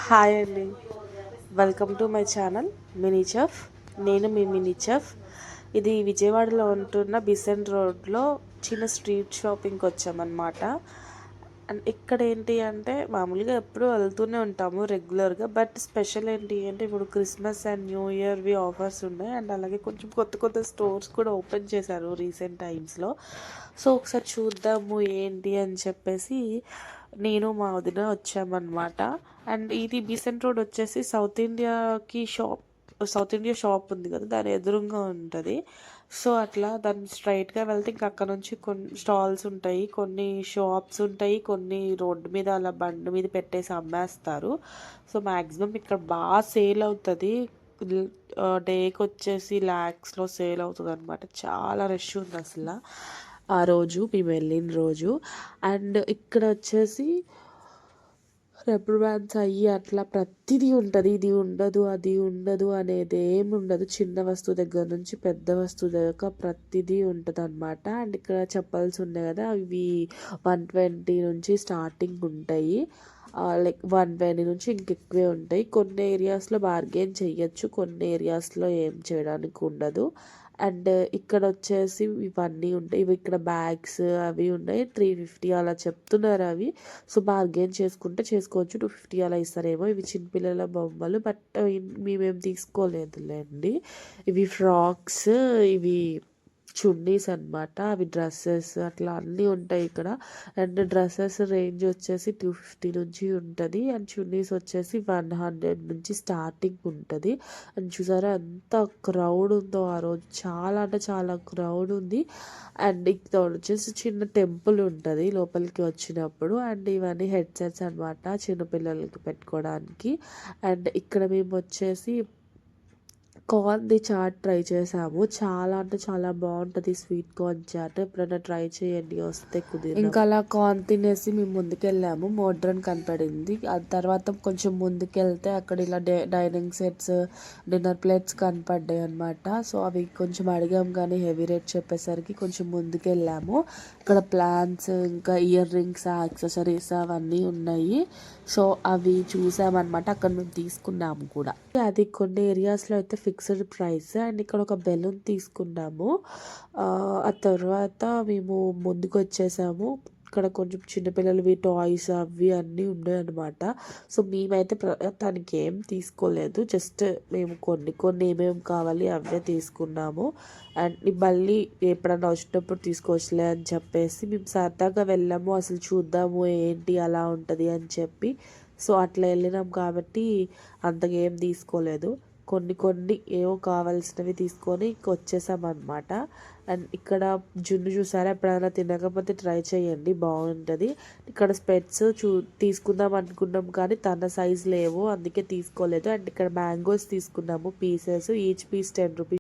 Hi అండి, welcome to my channel mini chef. నేను మీ mini chef. ఇది విజయవాడలో ఉంటున్న బిసెంట్ రోడ్లో చిన్న స్ట్రీట్ షాపింగ్కి వచ్చామన్నమాట. అండ్ ఇక్కడ ఏంటి అంటే మామూలుగా ఎప్పుడూ వెళ్తూనే ఉంటాము రెగ్యులర్గా. బట్ స్పెషల్ ఏంటి అంటే ఇప్పుడు క్రిస్మస్ అండ్ న్యూ ఇయర్వి ఆఫర్స్ ఉన్నాయి. అండ్ అలాగే కొంచెం కొత్త కొత్త స్టోర్స్ కూడా ఓపెన్ చేశారు రీసెంట్ టైమ్స్లో. సో ఒకసారి చూద్దాము ఏంటి అని చెప్పేసి నేను మా వదిన వచ్చామన్నమాట. అండ్ ఇది బీసెంట్ రోడ్ వచ్చేసి సౌత్ ఇండియా షాప్ ఉంది కదా, దాని ఎదురుగా ఉంటుంది. సో అట్లా దాన్ని స్ట్రైట్గా వెళ్తే ఇంకా అక్కడ నుంచి కొన్ని స్టాల్స్ ఉంటాయి, కొన్ని షాప్స్ ఉంటాయి, కొన్ని రోడ్డు మీద అలా బండి మీద పెట్టేసి అమ్మేస్తారు. సో మ్యాక్సిమం ఇక్కడ బాగా సేల్ అవుతుంది. డేకి వచ్చేసి ల్యాక్స్లో సేల్ అవుతుంది అనమాట. చాలా రష్ ఉంది అసలు ఆ రోజు మేము వెళ్ళిన రోజు. అండ్ ఇక్కడ వచ్చేసి రబ్బర్ బ్యాండ్స్ అయ్యి అట్లా ప్రతిదీ ఉంటుంది. ఇది ఉండదు అది ఉండదు అనేది ఏమి ఉండదు. చిన్న వస్తువు దగ్గర నుంచి పెద్ద వస్తువు దాకా ప్రతిదీ ఉంటుంది అనమాట. అండ్ ఇక్కడ చెప్పల్స్ ఉన్నాయి కదా, అవి 120 నుంచి స్టార్టింగ్ ఉంటాయి. లైక్ 120 నుంచి ఇంకెక్కువే ఉంటాయి. కొన్ని ఏరియాస్లో బార్గెన్ చేయొచ్చు, కొన్ని ఏరియాస్లో ఏం చేయడానికి ఉండదు. అండ్ ఇక్కడ వచ్చేసి ఇవన్నీ ఉంటాయి. ఇవి ఇక్కడ బ్యాగ్స్ అవి ఉన్నాయి. 350 అలా చెప్తున్నారు అవి. సో బార్గెన్ చేసుకుంటే చేసుకోవచ్చు. 250 అలా ఇస్తారేమో. ఇవి చిన్నపిల్లల బొమ్మలు, బట్ మేమేం తీసుకోలేదులేండి. ఇవి ఫ్రాక్స్, ఇవి చున్నీస్ అనమాట. అవి డ్రెస్సెస్ అట్లా అన్నీ ఉంటాయి ఇక్కడ. అండ్ డ్రెస్సెస్ రేంజ్ వచ్చేసి 250 నుంచి ఉంటుంది. అండ్ చున్నీస్ వచ్చేసి 100 నుంచి స్టార్టింగ్ ఉంటుంది. అండ్ చూసారా ఎంత క్రౌడ్ ఉందో ఆ రోజు, చాలా అంటే చాలా క్రౌడ్ ఉంది. అండ్ ఇక్కడ వచ్చేసి చిన్న టెంపుల్ ఉంటుంది లోపలికి వచ్చినప్పుడు. అండ్ ఇవన్నీ హెడ్సెట్స్ అనమాట చిన్నపిల్లలకి పెట్టుకోవడానికి. అండ్ ఇక్కడ మేము వచ్చేసి కార్న్ది చాట్ ట్రై చేసాము. చాలా అంటే చాలా బాగుంటుంది స్వీట్ కార్న్ చాట్. ఎప్పుడైనా ట్రై చేయండి వస్తే కుదిరి. ఇంకా అలా కార్న్ తినేసి మేము ముందుకెళ్ళాము. మోడ్రన్ కనపడింది. ఆ తర్వాత కొంచెం ముందుకెళ్తే అక్కడ ఇలా డైనింగ్ సెట్స్, డిన్నర్ ప్లేట్స్ కనపడ్డాయి అనమాట. సో అవి కొంచెం అడిగాము కానీ హెవీ రేట్ చెప్పేసరికి కొంచెం ముందుకెళ్ళాము. ఇక్కడ ప్లాన్స్, ఇంకా ఇయర్ రింగ్స్, యాక్సెసరీస్ అవన్నీ ఉన్నాయి. సో అవి చూసామన్నమాట. అక్కడ మేము తీసుకున్నాము కూడా. అది కొన్ని ఏరియాస్లో అయితే ఫిక్స్డ్ ప్రైస్. అండ్ ఇక్కడ ఒక బెలూన్ తీసుకున్నాము. ఆ తర్వాత మేము ముందుకు వచ్చేసాము. ఇక్కడ కొంచెం చిన్నపిల్లలవి టాయ్స్ అవి అన్నీ ఉన్నాయన్నమాట. సో మేమైతే తనకి ఏం తీసుకోలేదు. జస్ట్ మేము కొన్ని ఏమేమి కావాలి అవే తీసుకున్నాము. అండ్ మళ్ళీ ఎప్పుడన్నా వచ్చినప్పుడు తీసుకోవచ్చులే అని చెప్పేసి మేము సరదాగా వెళ్ళాము. అసలు చూద్దాము ఏంటి అలా ఉంటుంది అని చెప్పి. సో అట్లా వెళ్ళినాం కాబట్టి అంతగా ఏం తీసుకోలేదు. కొన్ని ఏవో కావాల్సినవి తీసుకొని వచ్చేసామన్నమాట. అండ్ ఇక్కడ జున్ను చూసారా, ఎప్పుడైనా తినకపోతే ట్రై చేయండి, బాగుంటుంది. ఇక్కడ స్పెట్స్ తీసుకుందాం అనుకున్నాం కానీ తన సైజ్ లేవు, అందుకే తీసుకోలేదు. అండ్ ఇక్కడ మ్యాంగోస్ తీసుకున్నాము పీసెస్. Each piece 10 rupees.